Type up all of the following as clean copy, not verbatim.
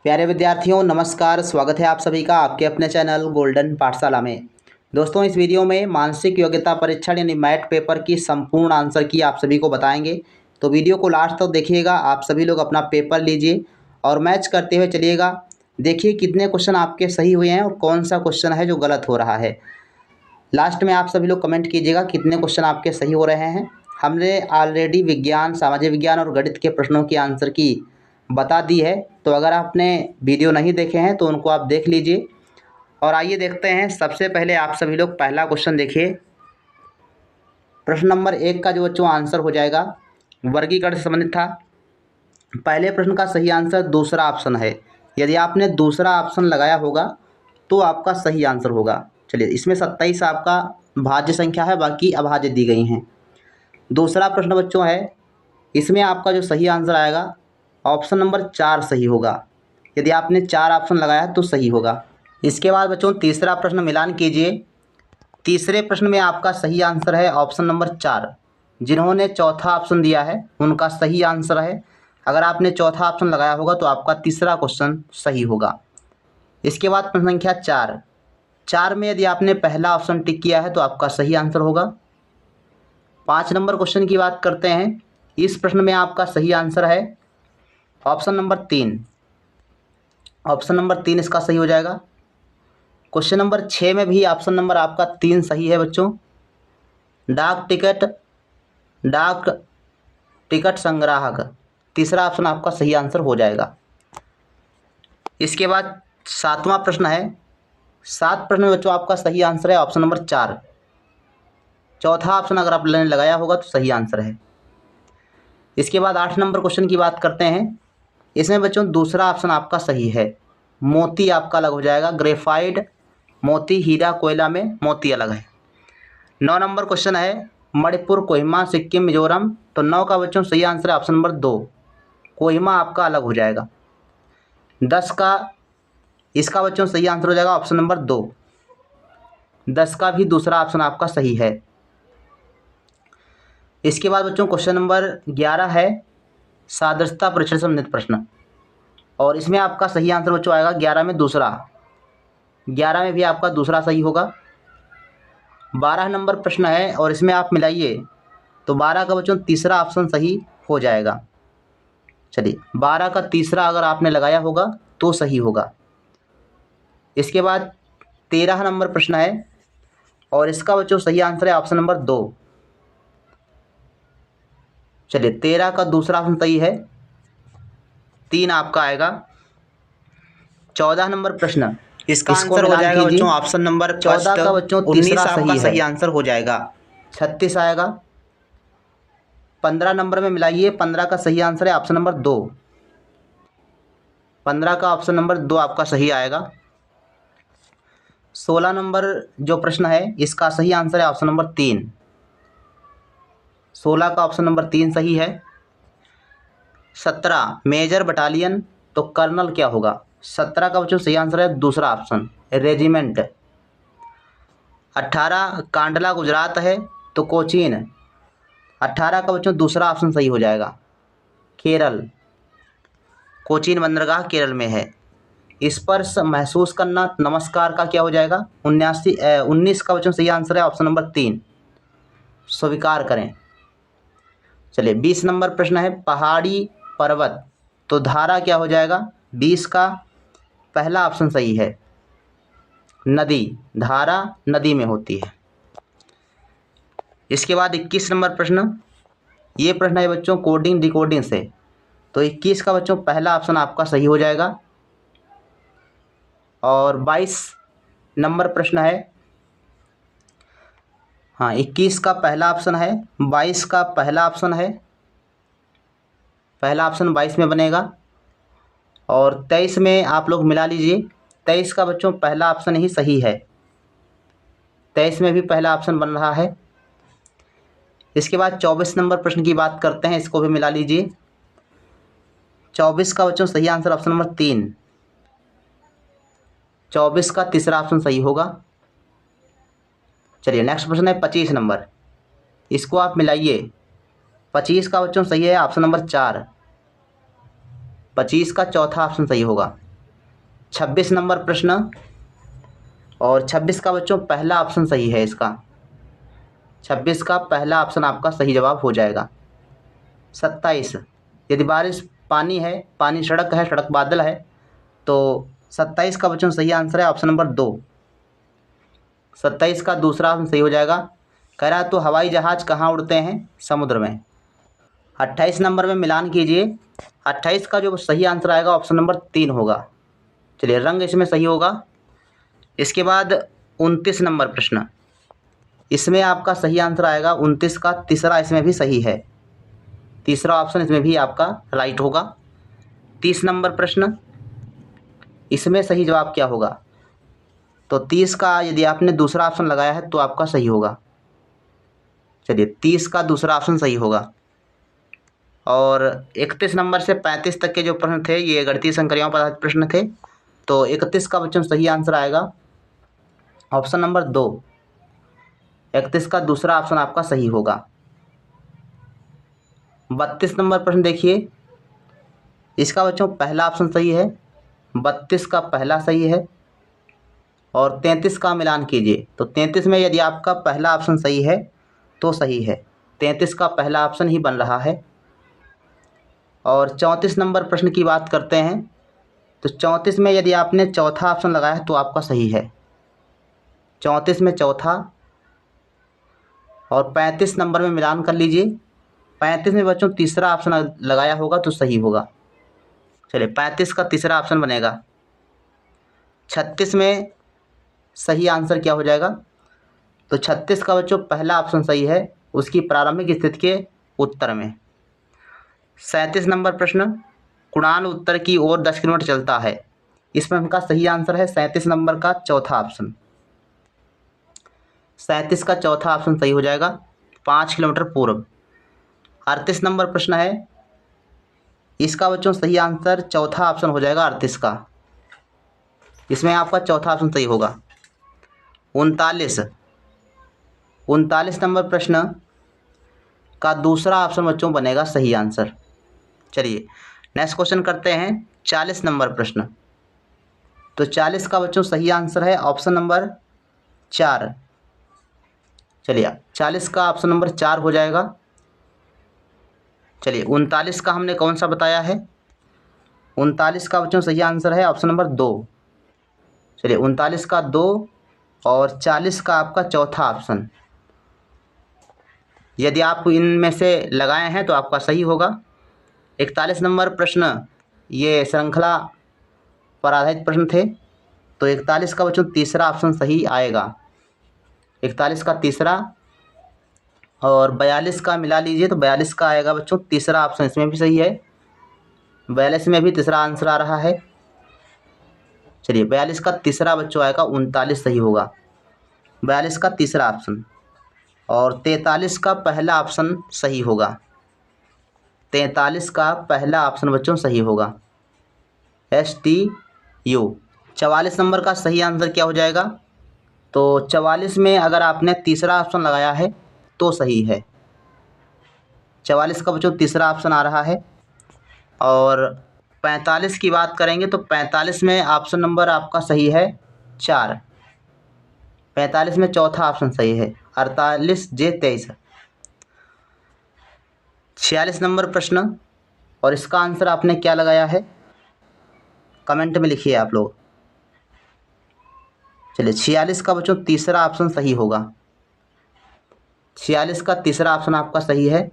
प्यारे विद्यार्थियों नमस्कार, स्वागत है आप सभी का आपके अपने चैनल गोल्डन पाठशाला में। दोस्तों इस वीडियो में मानसिक योग्यता परीक्षण यानी मैट पेपर की संपूर्ण आंसर की आप सभी को बताएंगे। तो वीडियो को लास्ट तक देखिएगा। आप सभी लोग अपना पेपर लीजिए और मैच करते हुए चलिएगा। देखिए कितने क्वेश्चन आपके सही हुए हैं और कौन सा क्वेश्चन है जो गलत हो रहा है। लास्ट में आप सभी लोग कमेंट कीजिएगा कितने क्वेश्चन आपके सही हो रहे हैं। हमने ऑलरेडी विज्ञान, सामाजिक विज्ञान और गणित के प्रश्नों की आंसर की बता दी है। तो अगर आपने वीडियो नहीं देखे हैं तो उनको आप देख लीजिए। और आइए देखते हैं। सबसे पहले आप सभी लोग पहला क्वेश्चन देखिए। प्रश्न नंबर 1 का जो बच्चों आंसर हो जाएगा वर्गीकरण से संबंधित था। पहले प्रश्न का सही आंसर दूसरा ऑप्शन है। यदि आपने दूसरा ऑप्शन लगाया होगा तो आपका सही आंसर होगा। चलिए, इसमें 27 आपका भाज्य संख्या है, बाकी अभाज्य दी गई हैं। दूसरा प्रश्न बच्चों है, इसमें आपका जो सही आंसर आएगा ऑप्शन नंबर 4 सही होगा। यदि आपने 4 ऑप्शन लगाया तो सही होगा। इसके बाद बच्चों तीसरा प्रश्न मिलान कीजिए। तीसरे प्रश्न में आपका सही आंसर है ऑप्शन नंबर 4। जिन्होंने चौथा ऑप्शन दिया है उनका सही आंसर है। अगर आपने चौथा ऑप्शन लगाया होगा तो आपका तीसरा क्वेश्चन सही होगा। इसके बाद प्रश्न संख्या 4 में यदि आपने पहला ऑप्शन टिक किया है तो आपका सही आंसर होगा। 5 नंबर क्वेश्चन की बात करते हैं। इस प्रश्न में आपका सही आंसर है ऑप्शन नंबर 3। ऑप्शन नंबर 3 इसका सही हो जाएगा। क्वेश्चन नंबर 6 में भी ऑप्शन नंबर आपका 3 सही है बच्चों। डाक टिकट संग्राहक, तीसरा ऑप्शन आपका सही आंसर हो जाएगा। इसके बाद 7वां प्रश्न है। 7 प्रश्न में बच्चों आपका सही आंसर है ऑप्शन नंबर 4। चौथा ऑप्शन अगर आपने लगाया होगा तो सही आंसर है। इसके बाद 8 नंबर क्वेश्चन की बात करते हैं। इसमें बच्चों दूसरा ऑप्शन आपका सही है। मोती आपका अलग हो जाएगा। ग्रेफाइट मोती, हीरा कोयला में मोती अलग है। 9 नंबर क्वेश्चन है मणिपुर, कोहिमा, सिक्किम, मिजोरम। तो 9 का बच्चों सही आंसर है ऑप्शन नंबर 2। कोहिमा आपका अलग हो जाएगा। 10 का इसका बच्चों सही आंसर हो जाएगा ऑप्शन नंबर 2। 10 का भी दूसरा ऑप्शन आपका सही है। इसके बाद बच्चों क्वेश्चन नंबर 11 है सादृश्यता परीक्षण से संबंधित प्रश्न। और इसमें आपका सही आंसर बच्चों आएगा 11 में दूसरा। 11 में भी आपका दूसरा सही होगा। 12 नंबर प्रश्न है और इसमें आप मिलाइए तो 12 का बच्चों तीसरा ऑप्शन सही हो जाएगा। चलिए, 12 का तीसरा अगर आपने लगाया होगा तो सही होगा। इसके बाद 13 नंबर प्रश्न है और इसका बच्चों सही आंसर है ऑप्शन नंबर 2। चलिए, 13 का दूसरा ऑप्शन सही है, 3 आपका आएगा। 14 नंबर प्रश्न, इसका आंसर हो जाएगा बच्चों ऑप्शन नंबर 14 का बच्चों तीसरा सही आंसर हो जाएगा। 36 आएगा। 15 नंबर में मिलाइए, 15 का सही आंसर है ऑप्शन नंबर 2। 15 का ऑप्शन नंबर 2 आपका सही आएगा। 16 नंबर जो प्रश्न है इसका सही आंसर है ऑप्शन नंबर 3। 16 का ऑप्शन नंबर 3 सही है। 17 मेजर बटालियन, तो कर्नल क्या होगा? 17 का बच्चों सही आंसर है दूसरा ऑप्शन, रेजिमेंट। 18 कांडला गुजरात है तो कोचीन। 18 का बच्चों दूसरा ऑप्शन सही हो जाएगा, केरल। कोचीन बंदरगाह केरल में है। स्पर्श महसूस करना, नमस्कार का क्या हो जाएगा? 19 का बच्चों सही आंसर है ऑप्शन नंबर 3, स्वीकार करें। चलिए, 20 नंबर प्रश्न है पहाड़ी पर्वत, तो धारा क्या हो जाएगा? 20 का पहला ऑप्शन सही है, नदी। धारा नदी में होती है। इसके बाद 21 नंबर प्रश्न, ये प्रश्न है बच्चों कोडिंग डिकोडिंग से, तो 21 का बच्चों पहला ऑप्शन आपका सही हो जाएगा। और 22 नंबर प्रश्न है, हाँ 21 का पहला ऑप्शन है, 22 का पहला ऑप्शन है, पहला ऑप्शन 22 में बनेगा। और 23 में आप लोग मिला लीजिए, 23 का बच्चों पहला ऑप्शन ही सही है, 23 में भी पहला ऑप्शन बन रहा है। इसके बाद 24 नंबर प्रश्न की बात करते हैं, इसको भी मिला लीजिए। 24 का बच्चों सही आंसर ऑप्शन नंबर 3, 24 का तीसरा ऑप्शन सही होगा। चलिए, नेक्स्ट प्रश्न है 25 नंबर, इसको आप मिलाइए। 25 का बच्चों सही है ऑप्शन नंबर 4, 25 का चौथा ऑप्शन सही होगा। 26 नंबर प्रश्न, और 26 का बच्चों पहला ऑप्शन सही है इसका। 26 का पहला ऑप्शन आपका सही जवाब हो जाएगा। 27, यदि बारिश पानी है, पानी सड़क है, सड़क बादल है, तो 27 का बच्चों सही आंसर है ऑप्शन नंबर 2। 27 का दूसरा ऑप्शन सही हो जाएगा। कह रहा है तो हवाई जहाज कहाँ उड़ते हैं? समुद्र में। 28 नंबर में मिलान कीजिए। 28 का जो सही आंसर आएगा ऑप्शन नंबर 3 होगा। चलिए, रंग इसमें सही होगा। इसके बाद 29 नंबर प्रश्न, इसमें आपका सही आंसर आएगा 29 का तीसरा, इसमें भी सही है। तीसरा ऑप्शन इसमें भी आपका राइट होगा। 30 नंबर प्रश्न, इसमें सही जवाब क्या होगा? तो 30 का यदि आपने दूसरा ऑप्शन लगाया है तो आपका सही होगा। चलिए, 30 का दूसरा ऑप्शन सही होगा। और 31 नंबर से 35 तक के जो प्रश्न थे ये गणितीय संक्रियाओं पर आधारित प्रश्न थे। तो 31 का बच्चों सही आंसर आएगा ऑप्शन नंबर 2। 31 का दूसरा ऑप्शन आपका सही होगा। 32 नंबर प्रश्न देखिए, इसका बच्चों पहला ऑप्शन सही है, 32 का पहला सही है, और 33 का मिलान कीजिए। तो 33 में यदि आपका पहला ऑप्शन सही है तो सही है, 33 का पहला ऑप्शन ही बन रहा है। और 34 नंबर प्रश्न की बात करते हैं, तो 34 में यदि आपने चौथा ऑप्शन लगाया है तो आपका सही है, 34 में चौथा। और 35 नंबर में मिलान कर लीजिए। 35 में बच्चों तीसरा ऑप्शन लगाया होगा तो सही होगा। चलिए, 35 का तीसरा ऑप्शन बनेगा। 36 में सही आंसर क्या हो जाएगा? तो 36 का बच्चों पहला ऑप्शन सही है उसकी प्रारंभिक स्थिति के उत्तर में। 37 नंबर प्रश्न, कुणाल उत्तर की ओर 10 किलोमीटर चलता है। इसमें उनका सही आंसर है 37 नंबर का चौथा ऑप्शन। 37 का चौथा ऑप्शन सही हो जाएगा, 5 किलोमीटर पूर्व। 38 नंबर प्रश्न है, इसका बच्चों सही आंसर चौथा ऑप्शन हो जाएगा 38 का। इसमें आपका चौथा ऑप्शन सही होगा। 39 नंबर प्रश्न का दूसरा ऑप्शन बच्चों बनेगा सही आंसर। चलिए, नेक्स्ट क्वेश्चन करते हैं 40 नंबर प्रश्न। तो 40 का बच्चों सही आंसर है ऑप्शन नंबर 4। चलिए, 40 का ऑप्शन नंबर 4 हो जाएगा। चलिए, 39 का हमने कौन सा बताया है? 39 का बच्चों सही आंसर है ऑप्शन नंबर 2। चलिए, 39 का 2 और 40 का आपका चौथा ऑप्शन, यदि आप इनमें से लगाए हैं तो आपका सही होगा। 41 नंबर प्रश्न, ये श्रृंखला पर आधारित प्रश्न थे, तो 41 का बच्चों तीसरा ऑप्शन सही आएगा। 41 का तीसरा और 42 का मिला लीजिए तो 42 का आएगा बच्चों तीसरा ऑप्शन, इसमें भी सही है। 42 में भी तीसरा आंसर आ रहा है। चलिए, 42 का तीसरा बच्चों आएगा 39 सही होगा, 42 का तीसरा ऑप्शन। और 43 का पहला ऑप्शन सही होगा, 43 का पहला ऑप्शन बच्चों सही होगा, STU। 44 नंबर का सही आंसर क्या हो जाएगा? तो 44 में अगर आपने तीसरा ऑप्शन लगाया है तो सही है, 44 का बच्चों तीसरा ऑप्शन आ रहा है। और 45 की बात करेंगे तो 45 में ऑप्शन नंबर आपका सही है 4, 45 में चौथा ऑप्शन सही है 48J23। 46 नंबर प्रश्न, और इसका आंसर आपने क्या लगाया है कमेंट में लिखिए आप लोग। चलिए, 46 का बच्चों तीसरा ऑप्शन सही होगा, 46 का तीसरा ऑप्शन आपका सही है।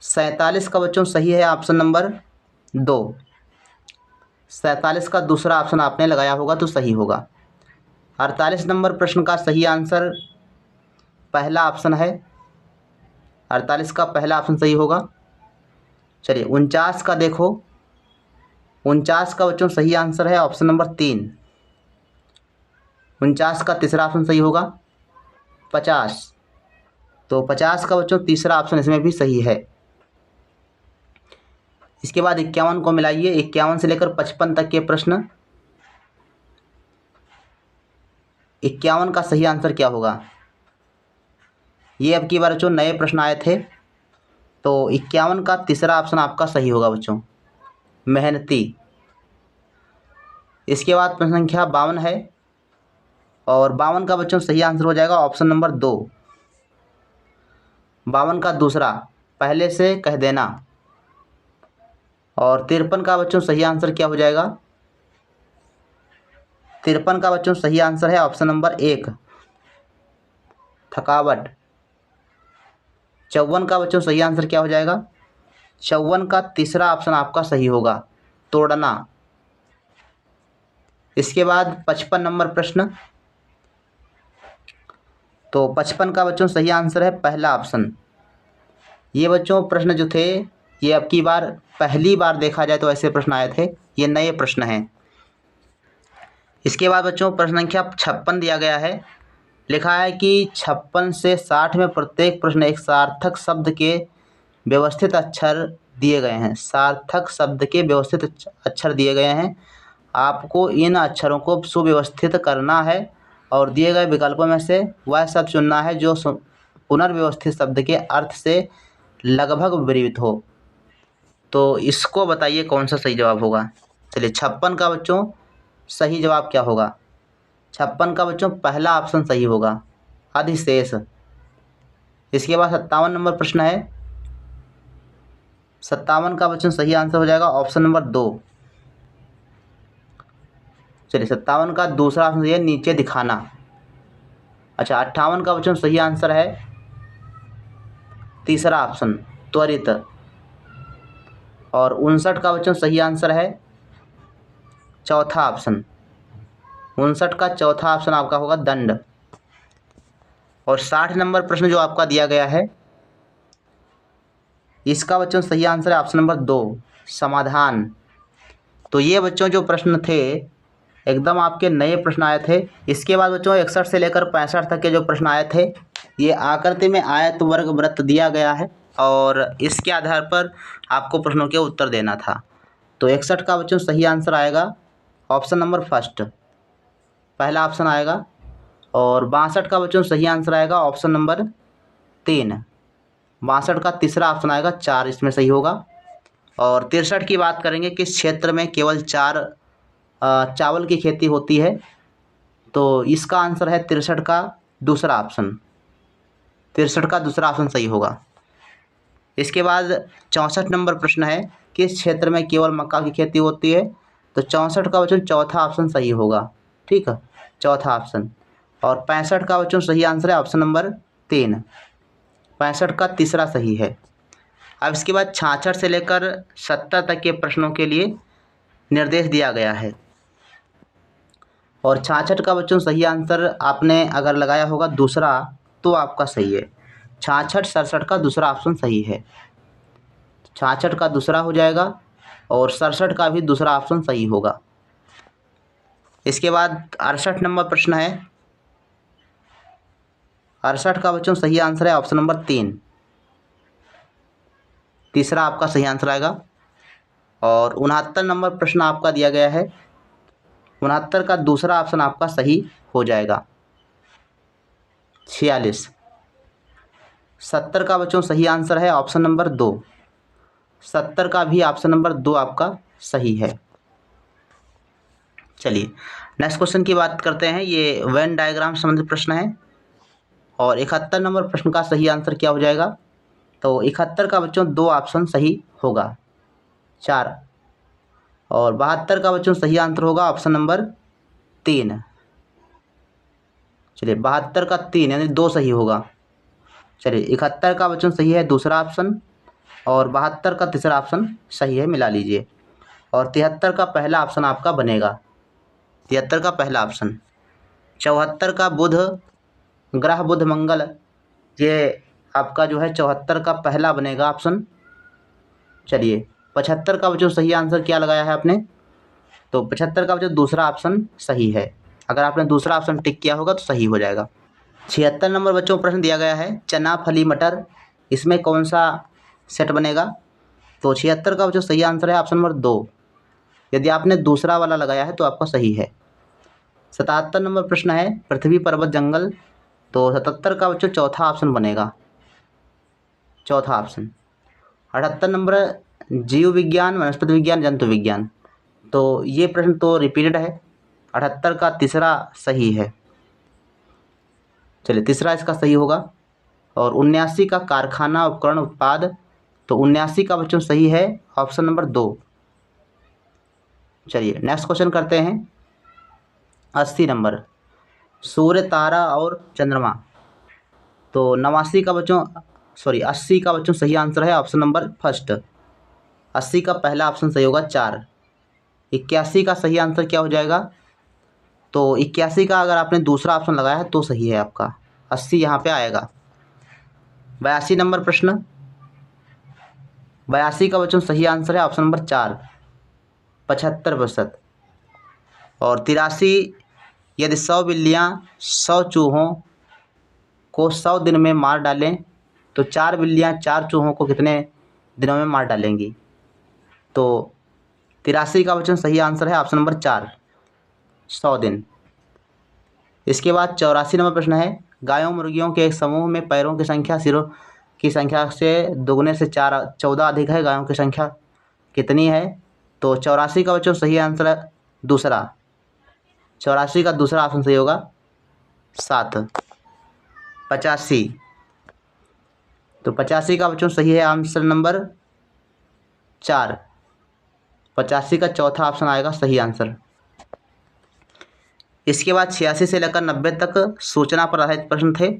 47 का बच्चों सही है ऑप्शन नंबर 2, 47 का दूसरा ऑप्शन आपने लगाया होगा तो सही होगा। 48 नंबर प्रश्न का सही आंसर पहला ऑप्शन है, 48 का पहला ऑप्शन सही होगा। चलिए, 49 का देखो, 49 का बच्चों सही आंसर है ऑप्शन नंबर 3, 49 का तीसरा ऑप्शन सही होगा। 50, तो 50 का बच्चों तीसरा ऑप्शन इसमें भी सही है। इसके बाद 51 को मिलाइए, 51 से लेकर 55 तक के प्रश्न। 51 का सही आंसर क्या होगा? ये अब की बार बच्चों नए प्रश्न आए थे, तो 51 का तीसरा ऑप्शन आपका सही होगा बच्चों, मेहनती। इसके बाद प्रश्न संख्या 52 है और 52 का बच्चों सही आंसर हो जाएगा ऑप्शन नंबर 2। 52 का दूसरा, पहले से कह देना। और 53 का बच्चों सही आंसर क्या हो जाएगा? 53 का बच्चों सही आंसर है ऑप्शन नंबर 1, थकावट। 54 का बच्चों सही आंसर क्या हो जाएगा? 54 का तीसरा ऑप्शन आपका सही होगा, तोड़ना। इसके बाद 55 नंबर प्रश्न, तो 55 का बच्चों सही आंसर है पहला ऑप्शन। ये बच्चों प्रश्न जो थे ये अब की बार पहली बार देखा जाए तो ऐसे प्रश्न आए थे, ये नए प्रश्न हैं। इसके बाद बच्चों प्रश्न संख्या 56 दिया गया है। लिखा है कि 56 से 60 में प्रत्येक प्रश्न एक सार्थक शब्द के व्यवस्थित अक्षर दिए गए हैं। सार्थक शब्द के व्यवस्थित अक्षर दिए गए हैं। आपको इन अक्षरों को सुव्यवस्थित करना है और दिए गए विकल्पों में से वह शब्द चुनना है जो पुनर्व्यवस्थित शब्द के अर्थ से लगभग विपरीत हो। तो इसको बताइए कौन सा सही जवाब होगा। चलिए 56 का बच्चों सही जवाब क्या होगा? 56 का बच्चों पहला ऑप्शन सही होगा, अधिशेष। इसके बाद 57 नंबर प्रश्न है। 57 का बच्चों सही आंसर हो जाएगा ऑप्शन नंबर 2। चलिए 57 का दूसरा ऑप्शन है नीचे दिखाना। अच्छा 58 का बच्चों सही आंसर है तीसरा ऑप्शन, त्वरित। और 59 का बच्चों सही आंसर है चौथा ऑप्शन। 59 का चौथा ऑप्शन आपका होगा दंड। और 60 नंबर प्रश्न जो आपका दिया गया है इसका बच्चों सही आंसर है ऑप्शन नंबर 2, समाधान। तो ये बच्चों जो प्रश्न थे एकदम आपके नए प्रश्न आए थे। इसके बाद बच्चों 61 से लेकर 65 तक के जो प्रश्न आए थे ये आकृति में आयत वर्ग वृत्त दिया गया है और इसके आधार पर आपको प्रश्नों के उत्तर देना था। तो 61 का बच्चों सही आंसर आएगा ऑप्शन नंबर फर्स्ट, पहला ऑप्शन आएगा। और 62 का बच्चों सही आंसर आएगा ऑप्शन नंबर 3। 62 का तीसरा ऑप्शन आएगा 4, इसमें सही होगा। और 63 की बात करेंगे किस क्षेत्र में केवल 4 चावल की खेती होती है, तो इसका आंसर है 63 का दूसरा ऑप्शन। 63 का दूसरा ऑप्शन सही होगा। इसके बाद 64 नंबर प्रश्न है किस क्षेत्र में केवल मक्का की खेती होती है, तो 64 का बच्चों चौथा ऑप्शन सही होगा, ठीक है, चौथा ऑप्शन। और 65 का बच्चों सही आंसर है ऑप्शन नंबर 3, 65 का तीसरा सही है। अब इसके बाद 66 से लेकर 70 तक के प्रश्नों के लिए निर्देश दिया गया है और 66 का बच्चों सही आंसर आपने अगर लगाया होगा दूसरा तो आपका सही है। 66 67 का दूसरा ऑप्शन सही है। 66 का दूसरा हो जाएगा और 67 का भी दूसरा ऑप्शन सही होगा। इसके बाद 68 नंबर प्रश्न है। 68 का बच्चों सही आंसर है ऑप्शन नंबर 3, तीसरा आपका सही आंसर आएगा। और 69 नंबर प्रश्न आपका दिया गया है, 69 का दूसरा ऑप्शन आपका सही हो जाएगा, 46। 70 का बच्चों सही आंसर है ऑप्शन नंबर 2, 70 का भी ऑप्शन नंबर 2 आपका सही है। चलिए नेक्स्ट क्वेश्चन की बात करते हैं। ये वेन डायग्राम संबंधित प्रश्न है और 71 नंबर प्रश्न का सही आंसर क्या हो जाएगा, तो 71 का बच्चों 2 ऑप्शन सही होगा, 4। और 72 का बच्चों सही आंसर होगा ऑप्शन नंबर 3। चलिए 72 का 3 यानी 2 सही होगा। चलिए 71 का बच्चों सही है दूसरा ऑप्शन और 72 का तीसरा ऑप्शन सही है, मिला लीजिए। और 73 का पहला ऑप्शन आपका बनेगा, 73 का पहला ऑप्शन। 74 का बुध, ग्रह बुध मंगल, ये आपका जो है 74 का पहला बनेगा ऑप्शन। चलिए 75 का बच्चों सही आंसर क्या लगाया है आपने, तो 75 का बच्चों दूसरा ऑप्शन सही है। अगर आपने दूसरा ऑप्शन टिक किया होगा तो सही हो जाएगा। 76 नंबर बच्चों प्रश्न दिया गया है चना फली मटर, इसमें कौन सा सेट बनेगा, तो 76 का बच्चों सही आंसर है ऑप्शन नंबर 2। यदि आपने दूसरा वाला लगाया है तो आपका सही है। 77 नंबर प्रश्न है पृथ्वी पर्वत जंगल, तो 77 का बच्चों चौथा ऑप्शन बनेगा, चौथा ऑप्शन। 78 नंबर जीव विज्ञान वनस्पति विज्ञान जंतु विज्ञान, तो ये प्रश्न तो रिपीटेड है, 78 का तीसरा सही है। चलिए तीसरा इसका सही होगा। और 79 का कारखाना उपकरण उत्पाद, तो 79 का बच्चों सही है ऑप्शन नंबर 2। चलिए नेक्स्ट क्वेश्चन करते हैं। 80 नंबर, सूर्य, तारा और चंद्रमा, तो 89 का बच्चों 80 का बच्चों सही आंसर है ऑप्शन नंबर फर्स्ट। 80 का पहला ऑप्शन सही होगा 4। 81 का सही आंसर क्या हो जाएगा, तो 81 का अगर आपने दूसरा ऑप्शन लगाया है तो सही है आपका, 80 यहाँ पे आएगा। 82 नंबर प्रश्न, 82 का बच्चों सही आंसर है ऑप्शन नंबर 4, 75%। और 83, यदि 100 बिल्लियाँ 100 चूहों को 100 दिन में मार डालें तो 4 बिल्लियाँ 4 चूहों को कितने दिनों में मार डालेंगी, तो 83 का बच्चों सही आंसर है ऑप्शन नंबर 4, 100 दिन। इसके बाद 84 नंबर प्रश्न है, गायों मुर्गियों के एक समूह में पैरों की संख्या सिरों की संख्या से दोगुने से 14 अधिक है, गायों की संख्या कितनी है, तो 84 का बच्चों सही आंसर है दूसरा, 84 का दूसरा ऑप्शन सही होगा 7। 85, तो 85 का बच्चों सही है आंसर नंबर 4, 85 का चौथा ऑप्शन आएगा सही आंसर। इसके बाद 86 से लेकर 90 तक सूचना पर आधारित प्रश्न थे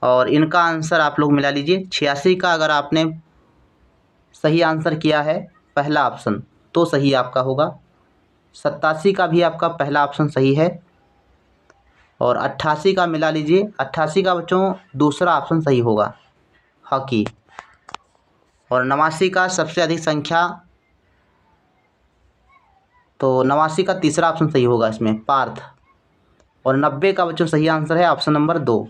और इनका आंसर आप लोग मिला लीजिए। 86 का अगर आपने सही आंसर किया है पहला ऑप्शन तो सही आपका होगा। 87 का भी आपका पहला ऑप्शन सही है और 88 का मिला लीजिए। 88 का बच्चों दूसरा ऑप्शन सही होगा, हॉकी। और 89 का सबसे अधिक संख्या, तो 89 का तीसरा ऑप्शन सही होगा इसमें, पार्थ। और 90 का बच्चों सही आंसर है ऑप्शन नंबर 2,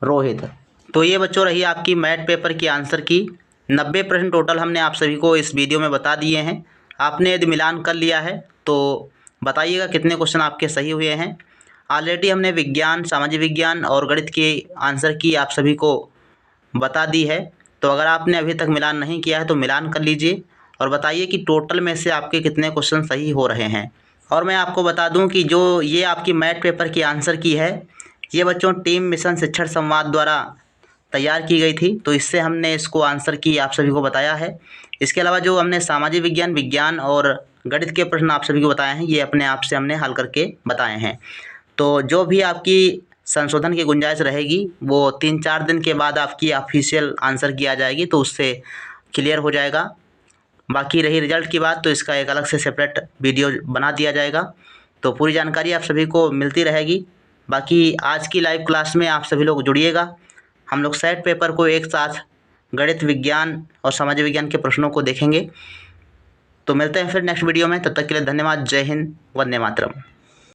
रोहित। तो ये बच्चों रही आपकी मैथ पेपर की आंसर की 90 प्रश्न टोटल हमने आप सभी को इस वीडियो में बता दिए हैं। आपने यदि मिलान कर लिया है तो बताइएगा कितने क्वेश्चन आपके सही हुए हैं। ऑलरेडी हमने विज्ञान, सामाजिक विज्ञान और गणित की आंसर की आप सभी को बता दी है, तो अगर आपने अभी तक मिलान नहीं किया है तो मिलान कर लीजिए और बताइए कि टोटल में से आपके कितने क्वेश्चन सही हो रहे हैं। और मैं आपको बता दूं कि जो ये आपकी मैथ पेपर की आंसर की है, ये बच्चों टीम मिशन शिक्षण संवाद द्वारा तैयार की गई थी, तो इससे हमने इसको आंसर की आप सभी को बताया है। इसके अलावा जो हमने सामाजिक विज्ञान, विज्ञान और गणित के प्रश्न आप सभी को बताए हैं, ये अपने आप से हमने हल करके बताए हैं। तो जो भी आपकी संशोधन की गुंजाइश रहेगी वो 3-4 दिन के बाद आपकी ऑफिशियल आंसर की आ जाएगी, तो उससे क्लियर हो जाएगा। बाकी रही रिजल्ट की बात, तो इसका एक अलग से सेपरेट वीडियो बना दिया जाएगा, तो पूरी जानकारी आप सभी को मिलती रहेगी। बाकी आज की लाइव क्लास में आप सभी लोग जुड़िएगा, हम लोग सेट पेपर को एक साथ गणित, विज्ञान और सामाजिक विज्ञान के प्रश्नों को देखेंगे। तो मिलते हैं फिर नेक्स्ट वीडियो में, तब तक के लिए धन्यवाद। जय हिंद, वंदे मातरम।